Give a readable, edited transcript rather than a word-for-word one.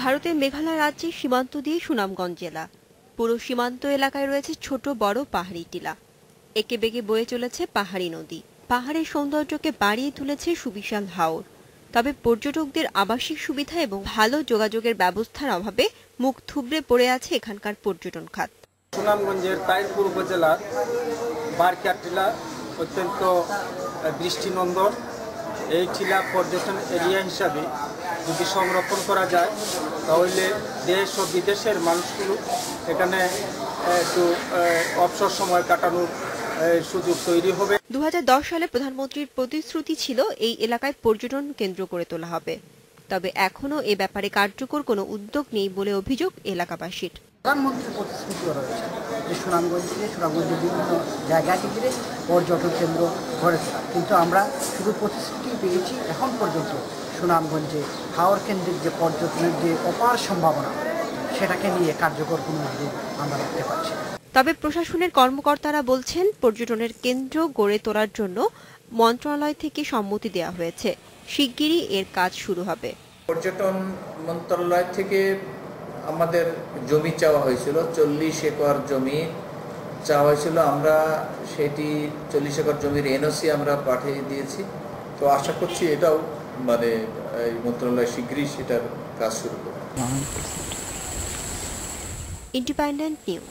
ভারতের মেঘালয় রাজ্যের সীমান্ত দিয়ে সুনামগঞ্জ জেলা। পুরো সীমান্ত এলাকায় রয়েছে ছোট বড় পাহাড়ি টিলা। একে বেঁকে বয়ে চলেছে পাহাড়ি নদী। পাহাড়ের সৌন্দর্যকে বাড়িয়ে তুলেছে সুবিশাল হাওর। তবে পর্যটকদের আবাসিক সুবিধা এবং ভালো যোগাযোগের ব্যবস্থার অভাবে মুখ থুবড়ে পড়ে আছে এখানকার পর্যটন খাত। সুনামগঞ্জের তাইরপুর উপজেলার বারকিয়া টিলা অত্যন্ত দৃষ্টিনন্দন। এই টিলা পর্যটন এরিয়া হিসাবে যদি সংরক্ষণ করা যায় তাহলে দেশ ও বিদেশের মানুষগুলো এখানে একটু অবসর সময় কাটানোর সুযোগ তৈরি হবে। 2010 সালে প্রধানমন্ত্রীর প্রতিশ্রুতি ছিল এই এলাকায় পর্যটন কেন্দ্র করে তোলা হবে। তবে এখনো এ ব্যাপারে কার্যকর কোনো উদ্যোগ নেই বলে অভিযোগ এলাকাবাসীর। প্রধানমন্ত্রীর প্রতিশ্রুতি রয়েছে যে সুনামগঞ্জের বিভিন্ন জায়গাকে ঘিরে পর্যটন কেন্দ্র গড়েছে, কিন্তু আমরা শুধু প্রতিশ্রুতি পেয়েছি। এখন পর্যন্ত সুনামগঞ্জে হাওর কেন্দ্রিক যে পর্যটনের যে অপার সম্ভাবনা, সেটাকে নিয়ে কার্যকর কোনো উদ্যোগ আমরা দেখতে পাচ্ছি। তবে প্রশাসনের কর্মকর্তারা বলছেন পর্যটনের কেন্দ্র গড়ে তোলার জন্য মন্ত্রণালয় থেকে সম্মতি দেওয়া হয়েছে। শিগগিরই এর কাজ শুরু হবে। পর্যটন মন্ত্রণালয় থেকে আমাদের জমি চাওয়া হয়েছিল, 40 একর জমি চাওয়া হয়েছিল। আমরা সেটি 40 একর জমির এনওসি আমরা পাঠিয়ে দিয়েছি। তো আশা করছি এটাও এই মন্ত্রণালয় শীঘ্রই সেটার কাজ শুরু করবে। Independent news.